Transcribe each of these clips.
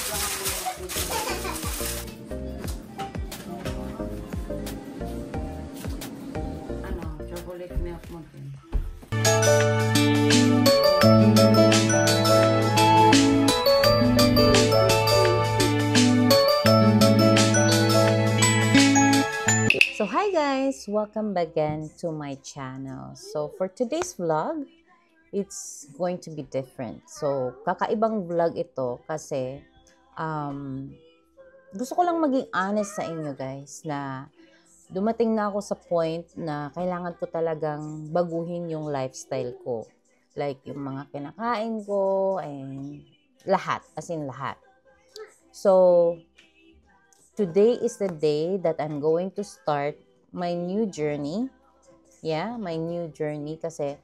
Ano, chocolate milk mo din. So hi guys, welcome back again to my channel. So for today's vlog, it's going to be different. So kakaibang vlog ito kasi gusto ko lang maging honest sa inyo guys na dumating na ako sa point na kailangan ko talagang baguhin yung lifestyle ko. Like yung mga kinakain ko and lahat, as in lahat. So today is the day that I'm going to start my new journey. Yeah, my new journey kasi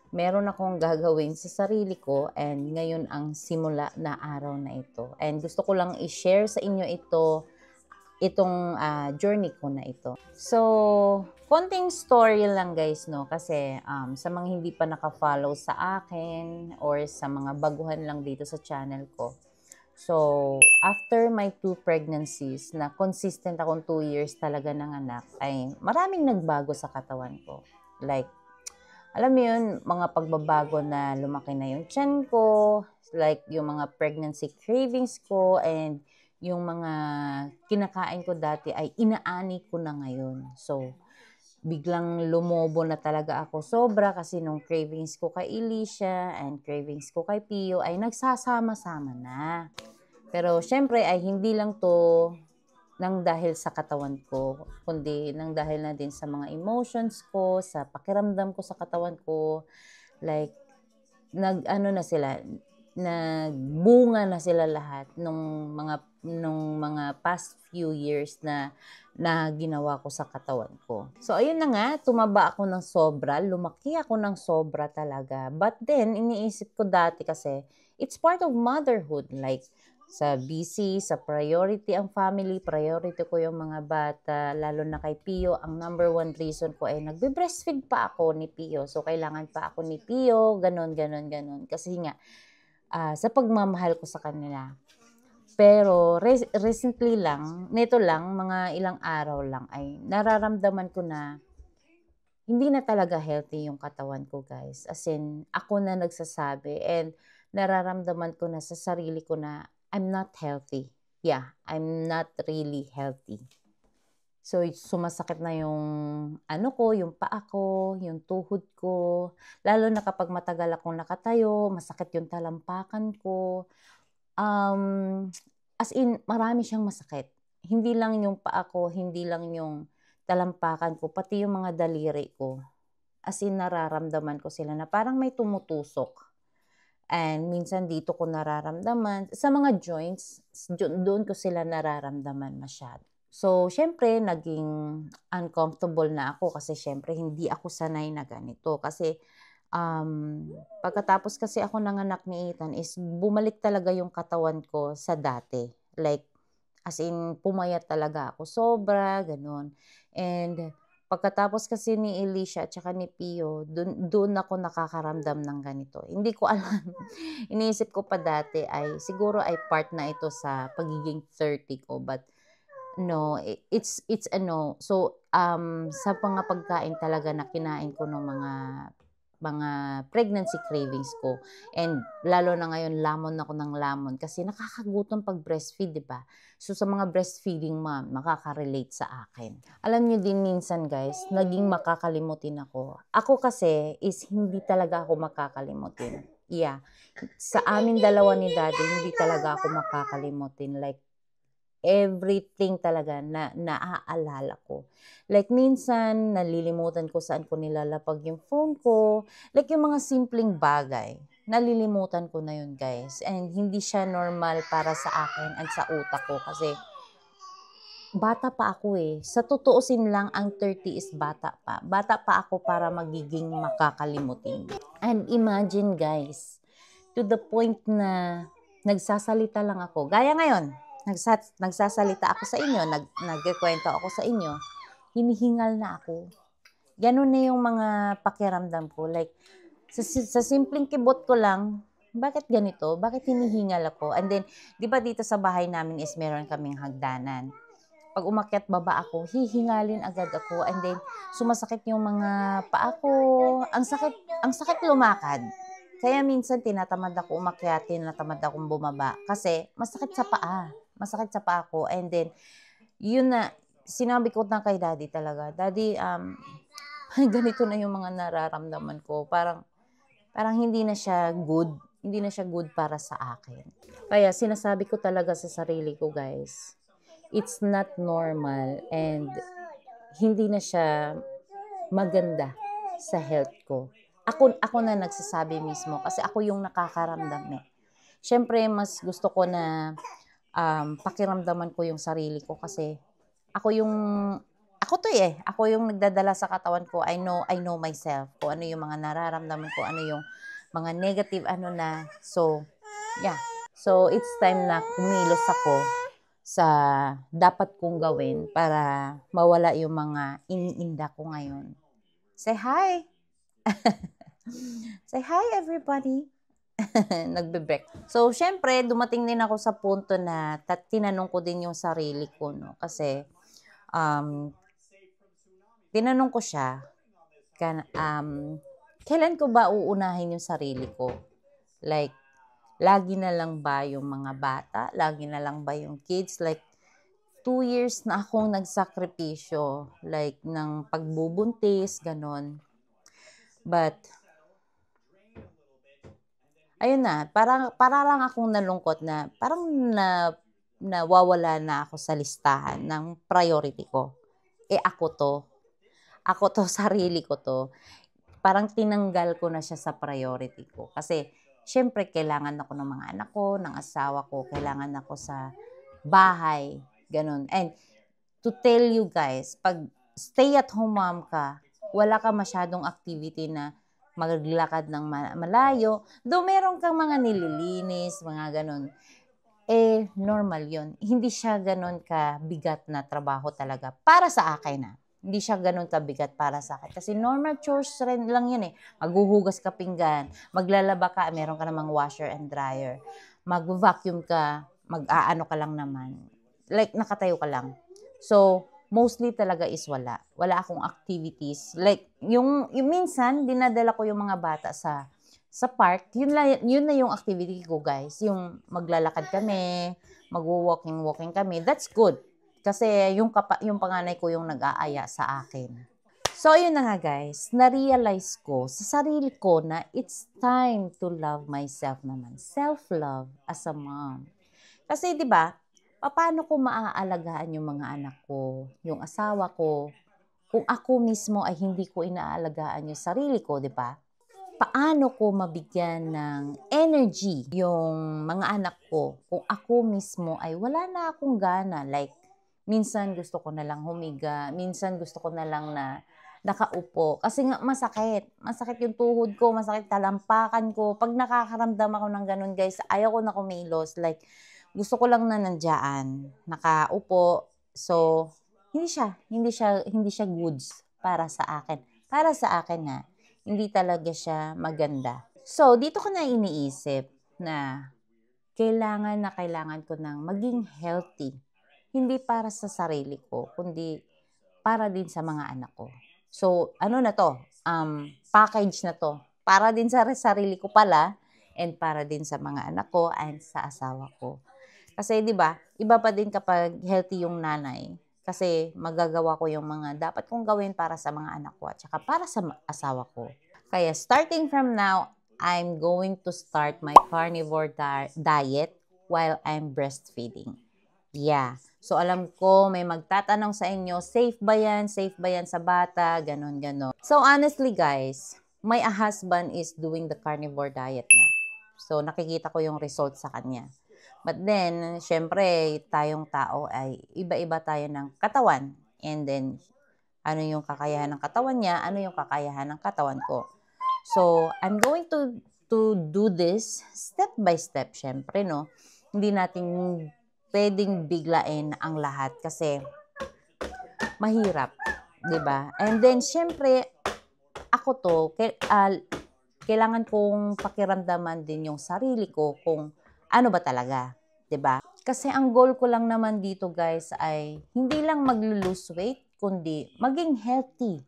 meron akong gagawin sa sarili ko and ngayon ang simula na araw na ito. And gusto ko lang i-share sa inyo itong journey ko na ito. So, konting story lang guys, no? Kasi sa mga hindi pa naka-follow sa akin or sa mga baguhan lang dito sa channel ko. So, after my 2 pregnancies, na consistent akong 2 years talaga ng anak, ay maraming nagbago sa katawan ko. Like, alam mo yun, mga pagbabago na lumaki na yung tiyan ko, like yung mga pregnancy cravings ko, and yung mga kinakain ko dati ay inaani ko na ngayon. So, biglang lumobo na talaga ako sobra kasi nung cravings ko kay Alicia and cravings ko kay Pio ay nagsasama-sama na. Pero syempre ay hindi lang to nang dahil sa katawan ko, kundi nang dahil na din sa mga emotions ko, sa pakiramdam ko sa katawan ko. Like, nagbunga na sila lahat nung mga past few years na ginawa ko sa katawan ko. So, ayun na nga, tumaba ako ng sobra, lumaki ako ng sobra talaga. But then, iniisip ko dati kasi, it's part of motherhood. Like, sa busy, sa priority ang family, priority ko yung mga bata, lalo na kay Pio, ang number 1 reason ko ay nagbe-breastfeed pa ako ni Pio. So, kailangan pa ako ni Pio, ganon. Kasi nga, sa pagmamahal ko sa kanila. Pero, recently lang, nito lang, mga ilang araw lang, ay nararamdaman ko na hindi na talaga healthy yung katawan ko, guys. As in, ako na nagsasabi and nararamdaman ko na sa sarili ko na I'm not healthy. Yeah, I'm not really healthy. So, sumasakit na yung yung paa ko, yung tuhod ko. Lalo na kapag matagal akong nakatayo, masakit yung talampakan ko. As in, marami siyang masakit. Hindi lang yung paa ko, hindi lang yung talampakan ko, pati yung mga daliri ko. As in, nararamdaman ko sila na parang may tumutusok. And minsan dito ko nararamdaman. Sa mga joints, doon ko sila nararamdaman masyado. So, syempre, naging uncomfortable na ako kasi syempre, hindi ako sanay na ganito. Kasi, pagkatapos kasi ako nanganak ni Ethan is bumalik talaga yung katawan ko sa dati. Like, as in, pumayat talaga ako. Sobra, ganun. And pagkatapos kasi ni Alicia at saka ni Pio, doon ako nakakaramdam ng ganito. Hindi ko alam. Iniisip ko pa dati ay siguro ay part na ito sa pagiging 30 ko. But no, it's a no. So, sa mga pagkain talaga na kinain ko ng mga pregnancy cravings ko. And lalo na ngayon, lamon ako ng lamon kasi nakakagutom pag breastfeed, di ba? So sa mga breastfeeding mom, makaka-relate sa akin. Alam niyo din minsan guys, naging makakalimutin ako. Ako kasi is hindi talaga ako makakalimutin. Yeah. Sa amin dalawa ni Daddy, hindi talaga ako makakalimutin. Like, everything talaga na naaalala ko. Like minsan, nalilimutan ko saan ko nilalapag yung phone ko. Like yung mga simpleng bagay, nalilimutan ko na yun guys. And hindi siya normal para sa akin at sa utak ko kasi bata pa ako eh. Sa tutuusin lang, ang 30 is bata pa. Bata pa ako para magiging makakalimutin. And imagine guys, to the point na nagsasalita lang ako. Gaya ngayon, nagsasalita ako sa inyo, nagkikwento ako sa inyo, hinihingal na ako. Ganun na yung mga pakiramdam ko. Like, sa simpleng kibot ko lang, bakit ganito? Bakit hinihingal ako? And then, di ba dito sa bahay namin is meron kaming hagdanan. Pag umakyat baba ako, hihingalin agad ako. And then, sumasakit yung mga paa ko. Ang sakit lumakad. Kaya minsan tinatamad ako umakyat, tinatamad akong bumaba. Kasi masakit sa paa. Masakit sa paa ko. And then, yun na, sinabi ko na kay daddy talaga. Daddy, ganito na yung mga nararamdaman ko. Parang hindi na siya good. Hindi na siya good para sa akin. Kaya sinasabi ko talaga sa sarili ko, guys, it's not normal and hindi na siya maganda sa health ko. Ako na nagsasabi mismo kasi ako yung nakakaramdam eh. Siyempre, mas gusto ko na pakiramdaman ko yung sarili ko kasi ako yung nagdadala sa katawan ko. I know myself. Kung ano yung mga nararamdaman ko, ano yung mga negative So, yeah. So, it's time na kumilos ako sa dapat kong gawin para mawala yung mga iniinda ko ngayon. Say hi! Say hi, everybody! Nagbe-break. So, syempre, dumating din ako sa punto na tinanong ko din yung sarili ko, no? Kasi, tinanong ko siya, kailan ko ba uunahin yung sarili ko? Like, lagi na lang ba yung mga bata? Lagi na lang ba yung kids? Like, 2 years na akong nagsakripisyo. Like, ng pagbubuntis, ganon. But, ayun na, para lang akong nalungkot na, parang nawawala na ako sa listahan ng priority ko. Ako to, sarili ko to. Parang tinanggal ko na siya sa priority ko. Kasi, syempre, kailangan ako ng mga anak ko, ng asawa ko, kailangan ako sa bahay, ganun. And, to tell you guys, pag stay-at-home mom ka, wala ka masyadong activity na maglakad ng malayo. Though meron kang mga nililinis, mga ganun. Normal yon. Hindi siya ganun kabigat na trabaho talaga. Para sa akin na. Hindi siya ganun kabigat para sa akin. Kasi normal chores rin lang yun eh. Maghuhugas ka pinggan, maglalaba ka, meron ka namang washer and dryer. Mag-vacuum ka, mag-aano ka lang naman. Like, nakatayo ka lang. So, mostly talaga is wala. Wala akong activities. Like, yung minsan, dinadala ko yung mga bata sa park. Yun na yung activity ko, guys. Yung maglalakad kami, mag-walking kami. That's good. Kasi yung panganay ko yung nag-aaya sa akin. So, yun na nga guys, na-realize ko sa sarili ko na it's time to love myself naman. Self-love as a mom. Kasi 'di ba, paano ko maaalagaan yung mga anak ko, yung asawa ko, kung ako mismo ay hindi ko inaalagaan yung sarili ko, 'di ba? Paano ko mabigyan ng energy yung mga anak ko kung ako mismo ay wala na akong gana, like minsan gusto ko na lang humiga, minsan gusto ko na lang na nakaupo. Kasi nga masakit. Masakit yung tuhod ko, masakit talampakan ko. Pag nakakaramdam ako ng ganun, guys, ayaw ko na kumilos. Like, gusto ko lang na nandiyan, nakaupo. So, hindi siya goods para sa akin. Para sa akin na, hindi talaga siya maganda. So, dito ko na iniisip na kailangan ko ng maging healthy. Hindi para sa sarili ko, kundi para din sa mga anak ko. So, ano na to? Package na to. Para din sa sarili ko pala, and para din sa mga anak ko, and sa asawa ko. Kasi, di ba, iba pa din kapag healthy yung nanay. Kasi, magagawa ko yung mga dapat kong gawin para sa mga anak ko, at saka para sa asawa ko. Kaya, starting from now, I'm going to start my carnivore diet while I'm breastfeeding. Yeah. So, alam ko, may magtatanong sa inyo, safe ba yan? Safe ba yan sa bata? Ganon. So, honestly, guys, my husband is doing the carnivore diet na. So, nakikita ko yung result sa kanya. But then, syempre, tayong tao ay iba-iba tayo ng katawan. And then, ano yung kakayahan ng katawan niya? Ano yung kakayahan ng katawan ko? So, I'm going to do this step by step, syempre, no? Hindi natin pwedeng biglain ang lahat kasi mahirap, 'di ba? And then syempre ako to, kailangan kong pakiramdaman din yung sarili ko kung ano ba talaga, 'di ba? Kasi ang goal ko lang naman dito guys ay hindi lang mag-lose weight, kundi maging healthy.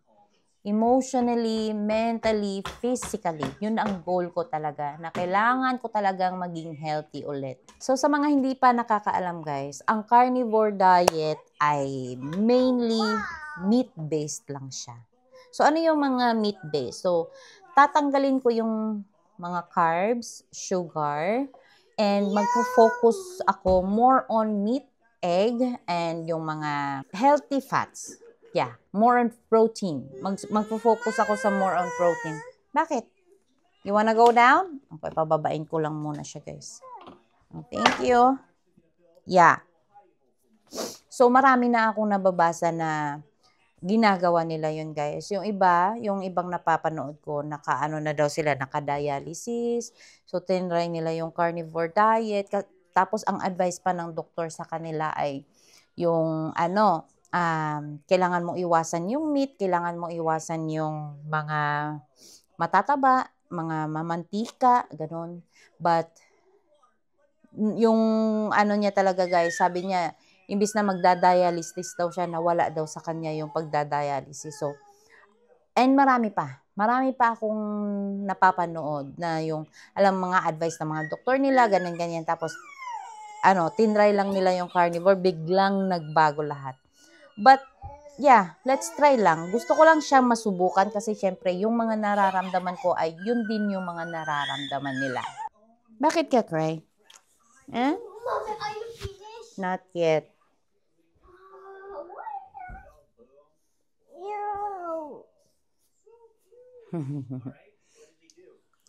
Emotionally, mentally, physically. Yun ang goal ko talaga, na kailangan ko talagang maging healthy ulit. So sa mga hindi pa nakakaalam guys, ang carnivore diet ay mainly meat-based lang siya. So ano yung mga meat-based? So tatanggalin ko yung mga carbs, sugar, and magpo-focus ako more on meat, egg, and yung mga healthy fats. Yeah, more on protein. Magpo-focus ako sa more on protein. Bakit? You wanna go down? Okay, pababain ko lang muna siya, guys. Oh, thank you. Yeah. So, marami na akong nababasa na ginagawa nila yun, guys. Yung iba, yung ibang napapanood ko, nakaano na daw sila, naka-dialysis. So, tinry nila yung carnivore diet. Tapos, ang advice pa ng doktor sa kanila ay yung kailangan mong iwasan yung meat, kailangan mong iwasan yung mga matataba, mga mamantika, ganun. But, yung ano niya talaga guys, sabi niya, imbis na magdadialysis daw siya, nawala daw sa kanya yung pagdadialysis. So, and marami pa akong napapanood na yung, alam mga advice ng mga doktor nila, ganyan-ganyan. Tapos, tinry lang nila yung carnivore, biglang nagbago lahat. But, yeah, let's try lang. Gusto ko lang siyang masubukan kasi syempre, yung mga nararamdaman ko ay yun din yung mga nararamdaman nila. Bakit ka cry? Eh? Not yet.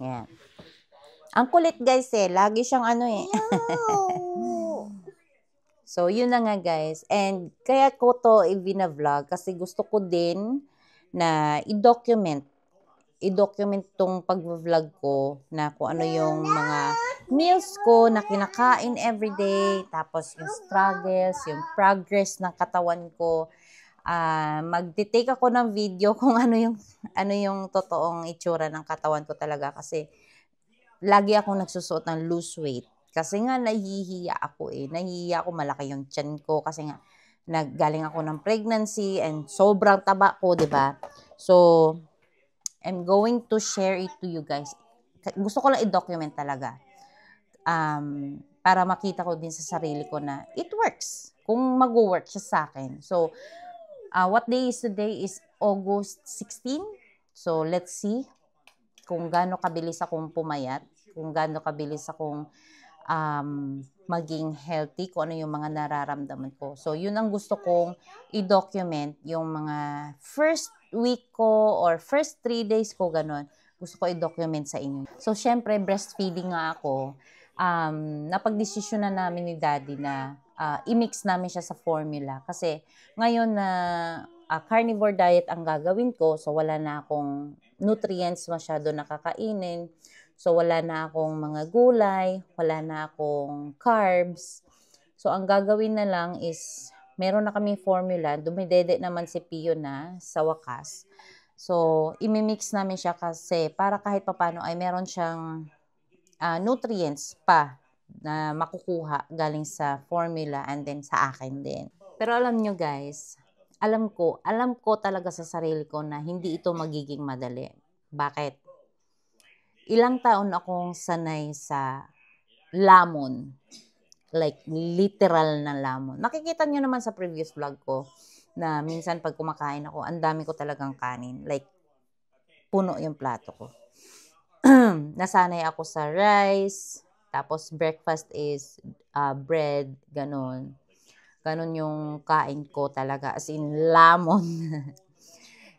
Yan. Ang kulit guys lagi siyang So, yun na nga guys. And kaya ko to i-vlog kasi gusto ko din na i-document tong pag-vlog ko na kung ano yung mga meals ko na kinakain everyday, tapos yung struggles, yung progress ng katawan ko. Magte-take ako ng video kung ano yung totoong itsura ng katawan ko talaga kasi lagi akong nagsusuot ng loose weight. Kasi nga, nahihiya ako Nahihiya ako, malaki yung tiyan ko. Kasi nga, naggaling ako ng pregnancy and sobrang taba ko, di ba? So, I'm going to share it to you guys. Gusto ko lang i-document talaga. Para makita ko din sa sarili ko na it works. Kung mag-work siya sa akin. So, what day is today is August 16. So, let's see kung gaano kabilis akong pumayat, kung gaano kabilis akong maging healthy, kung ano yung mga nararamdaman ko. So, yun ang gusto kong i-document, yung mga first week ko or first 3 days ko, ganun. Gusto ko i-document sa inyo. So, syempre, breastfeeding nga ako. Napag-desisyon na namin ni Daddy na i-mix namin siya sa formula. Kasi, ngayon na carnivore diet ang gagawin ko, so wala na akong nutrients masyado nakakainin. So, wala na akong mga gulay, wala na akong carbs. So, ang gagawin na lang is, meron na kaming formula, dumidede naman si Pio na sa wakas. So, imimix namin siya kasi para kahit papano ay meron siyang nutrients pa na makukuha galing sa formula and then sa akin din. Pero alam nyo guys, alam ko talaga sa sarili ko na hindi ito magiging madali. Bakit? Ilang taon akong sanay sa lamon. Like, literal na lamon. Nakikita nyo naman sa previous vlog ko na minsan pag kumakain ako, ang dami ko talagang kanin. Like, puno yung plato ko. Nasanay ako sa rice, tapos breakfast is bread, ganun. Ganun yung kain ko talaga, as in lamon.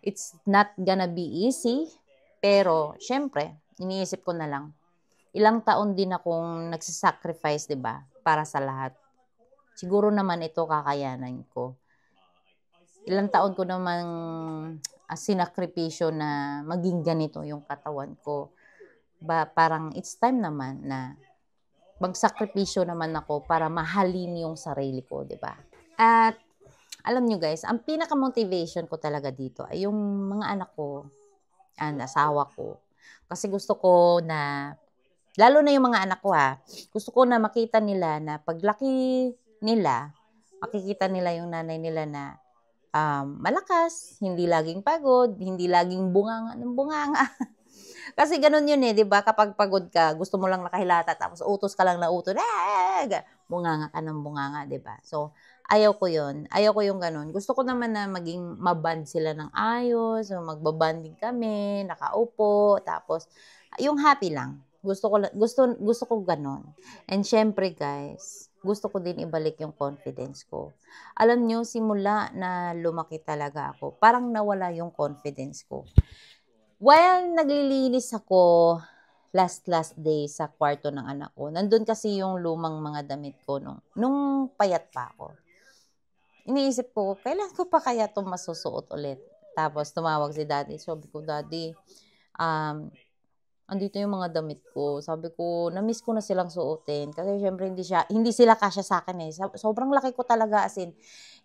It's not gonna be easy, pero syempre, iniisip ko na lang, ilang taon din akong nagsasacrifice, 'di ba? Para sa lahat. Siguro naman ito kakayanan ko. Ilang taon ko namang sinakripisyo na maging ganito yung katawan ko. Parang it's time naman na magsakripisyo naman ako para mahalin yung sarili ko, 'di ba? At alam nyo guys, ang pinaka-motivation ko talaga dito ay yung mga anak ko, asawa ko. Kasi gusto ko na, lalo na yung mga anak ko gusto ko na makita nila na paglaki nila, makikita nila yung nanay nila na malakas, hindi laging pagod, hindi laging bunganga ng bunganga. Kasi ganun yun 'di ba? Kapag pagod ka, gusto mo lang nakahilata tapos utos ka lang na utos, bunganga ka ng bunganga, 'di ba? So, ayaw ko yun. Ayaw ko yung ganun. Gusto ko naman na maging maband sila ng ayos, so magbabanding kami, nakaupo, tapos yung happy lang. Gusto ko ganun. And syempre guys, gusto ko din ibalik yung confidence ko. Alam nyo, simula na lumaki talaga ako, parang nawala yung confidence ko. While naglilinis ako last day sa kwarto ng anak ko, nandun kasi yung lumang mga damit ko nung payat pa ako. Iniisip ko, kailan ko pa kaya itong masusuot ulit? Tapos tumawag si daddy. Sabi ko, daddy, andito yung mga damit ko. Sabi ko, na-miss ko na silang suotin. Kasi syempre hindi sila kasya sa akin Sobrang laki ko talaga as in.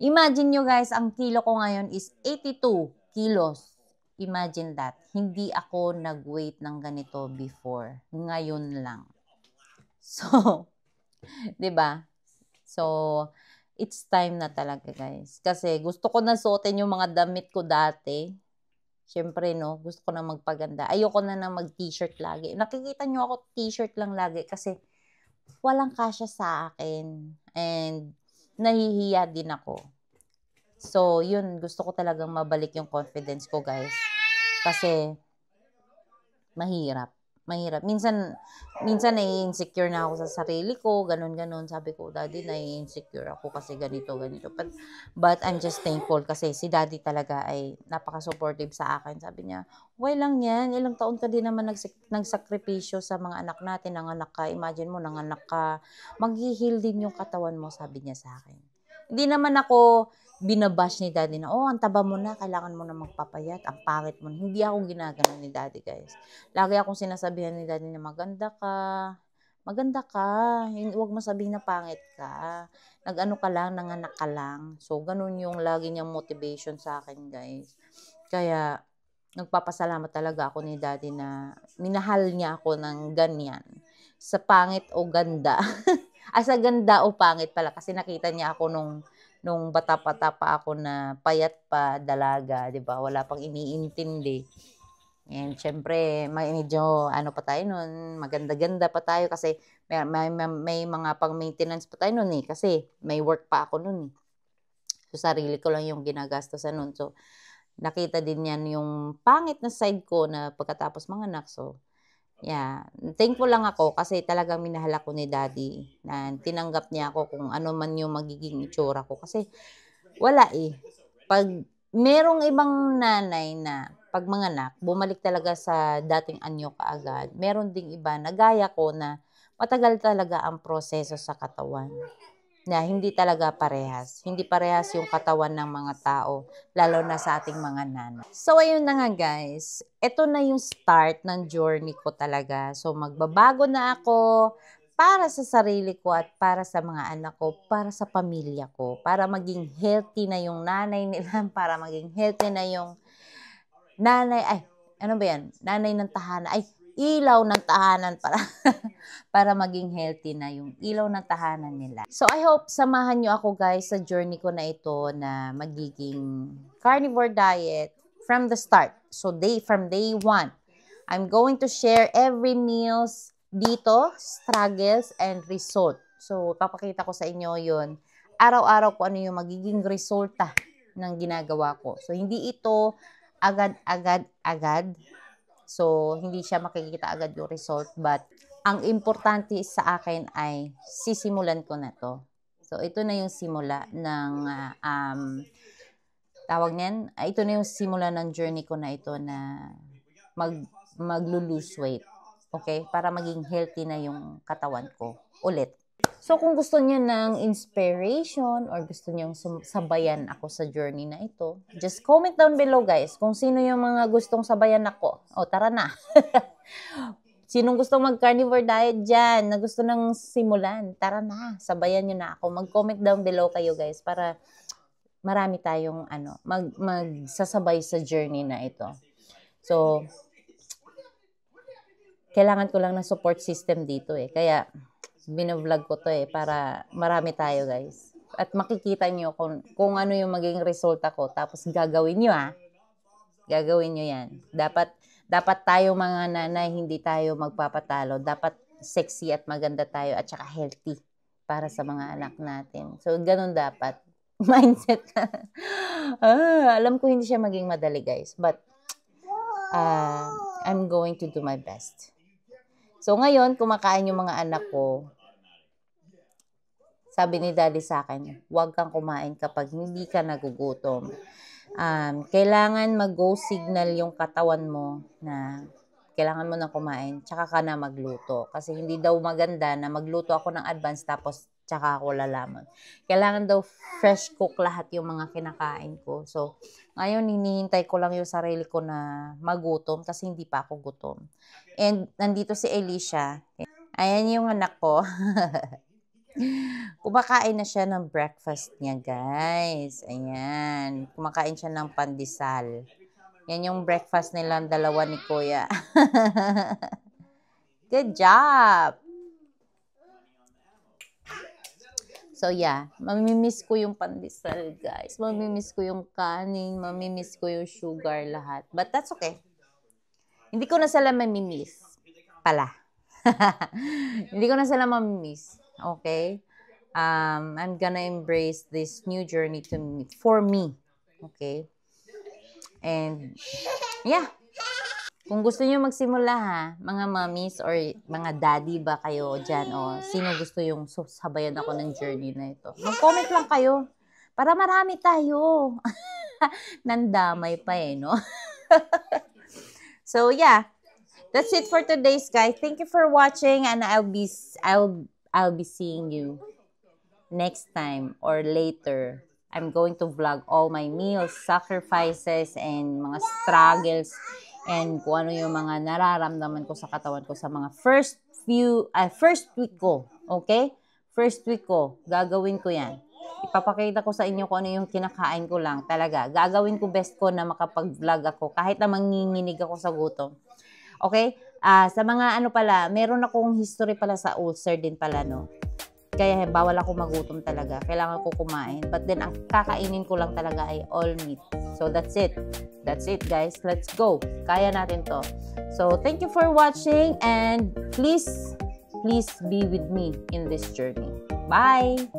Imagine nyo guys, ang kilo ko ngayon is 82 kilos. Imagine that. Hindi ako nag-weight ng ganito before. Ngayon lang. So, 'di ba? So, it's time na talaga guys. Kasi gusto ko na suotin yung mga damit ko dati. Siyempre, no, gusto ko na magpaganda. Ayoko na mag-t-shirt lagi. Nakikita nyo ako t-shirt lang lagi kasi walang kasya sa akin. And nahihiya din ako. So, yun, gusto ko talagang mabalik yung confidence ko, guys. Kasi, mahirap. Minsan nai-insecure na ako sa sarili ko, ganun. Sabi ko, daddy, nai-insecure ako kasi ganito. But I'm just thankful kasi si daddy talaga ay napaka-supportive sa akin. Sabi niya, okay lang yan, ilang taon ka din naman nagsakripisyo sa mga anak natin, nanganak ka, imagine mo, nanganak ka, mag-heal din yung katawan mo, sabi niya sa akin. Hindi naman ako binabash ni daddy na, ang taba mo na, kailangan mo na magpapayat, ang pangit mo. Hindi ako ginagano ni daddy, guys. Lagi akong sinasabihan ni daddy na maganda ka, huwag mo sabihin na pangit ka, nag-ano ka lang, nanganak ka lang. So, ganun yung lagi niyang motivation sa akin, guys. Kaya, nagpapasalamat talaga ako ni daddy na minahal niya ako ng ganyan. Sa pangit o ganda. Sa ganda o pangit pala, kasi nakita niya ako nung bata-bata pa ako na payat pa, dalaga, 'di ba? Wala pang iniintindi. And syempre, medyo ano pa tayo noon, maganda-ganda pa tayo kasi may mga pang-maintenance pa tayo noon kasi may work pa ako noon. So sarili ko lang yung ginagastosan noon. So nakita din niyan yung pangit na side ko na pagkatapos manganak. So yeah, thankful lang ako kasi talagang minahal ako ni daddy na tinanggap niya ako kung ano man yung magiging itsura ko. Kasi wala Pag merong ibang nanay na pag manganak, bumalik talaga sa dating anyo kaagad. Meron ding iba na gaya ko na matagal talaga ang proseso sa katawan. Na hindi talaga parehas. Hindi parehas yung katawan ng mga tao, lalo na sa ating mga nanay. So, ayun na nga guys. Ito na yung start ng journey ko talaga. So, magbabago na ako para sa sarili ko at para sa mga anak ko, para sa pamilya ko, para maging healthy na yung nanay nila, para maging healthy na yung nanay, ano ba yan? Nanay ng tahanan, ilaw ng tahanan para maging healthy na yung ilaw ng tahanan nila. So, I hope samahan nyo ako guys sa journey ko na ito na magiging carnivore diet from the start. So, from day 1, I'm going to share every meals dito, struggles and result. So, papakita ko sa inyo yun. Araw-araw ko ano yung magiging resulta ng ginagawa ko. So, hindi ito agad. So, hindi siya makikita agad yung result. But, ang importante sa akin ay sisimulan ko na to. So, ito na yung simula ng, tawag niyan, ito na yung simula ng journey ko na ito na mag-lose weight. Okay? Para maging healthy na yung katawan ko. Ulit. So, kung gusto niyo ng inspiration or gusto niyo sabayan ako sa journey na ito, just comment down below guys kung sino yung mga gustong sabayan ako. Tara na. Sinong gustong mag-carnivore diet dyan, na gusto nang simulan, tara na, sabayan nyo na ako. Mag-comment down below kayo guys para marami tayong magsasabay sa journey na ito. So, kailangan ko lang ng support system dito eh. Kaya, binovlog ko to eh, para marami tayo guys. At makikita nyo kung ano yung maging resulta ko. Tapos gagawin nyo Gagawin nyo yan. Dapat tayo mga nanay, hindi tayo magpapatalo. Dapat sexy at maganda tayo at saka healthy para sa mga anak natin. So, ganun dapat. Mindset. Alam ko hindi siya maging madali guys. But, I'm going to do my best. So, ngayon, kumakain yung mga anak ko. Sabi ni daddy sa akin, huwag kang kumain kapag hindi ka nagugutom. Kailangan mag-go signal yung katawan mo na kailangan mo na kumain, tsaka ka na magluto. Kasi hindi daw maganda na magluto ako ng advance tapos tsaka ako lalaman. Kailangan daw fresh cook lahat yung mga kinakain ko. So, ngayon hinihintay ko lang yung sarili ko na magutom kasi hindi pa ako gutom. And nandito si Alicia. Ayan yung anak ko. Kumakain na siya ng breakfast niya, guys. Ayan. Kumakain siya ng pandesal. Yan yung breakfast nilang dalawa ni Kuya. Good job! So, yeah. Mamimiss ko yung pandesal, guys. Mamimiss ko yung kanin. Mamimiss ko yung sugar, lahat. But that's okay. Hindi ko na sila mamimiss. Pala. Hindi ko na sila mamimiss. Okay? I'm gonna embrace this new journey for me. Okay? And, yeah. Kung gusto niyo magsimula ha, mga mommies or mga daddy ba kayo dyan, o sino gusto yung sabayan ako ng journey na ito, mag-comment lang kayo. Para marami tayo. Nandamay pa eh, no? So, yeah. That's it for today's guys. Thank you for watching and I'll be seeing you next time or later. I'm going to vlog all my meals, sacrifices, and mga struggles, and kung ano yung mga nararamdaman ko sa katawan ko sa mga first week ko. Okay? First week ko. Gagawin ko yan. Ipapakita ko sa inyo kung ano yung kinakain ko lang. Talaga. Gagawin ko best ko na makapag-vlog ako kahit na manginginig ako sa gutom. Okay? Sa mga ano pala, meron akong history pala sa ulcer din pala, no? Kaya bawal ako magutom talaga. Kailangan ko kumain. But then, ang kakainin ko lang talaga ay all meat. So, that's it. That's it, guys. Let's go. Kaya natin to. So, thank you for watching and please be with me in this journey. Bye!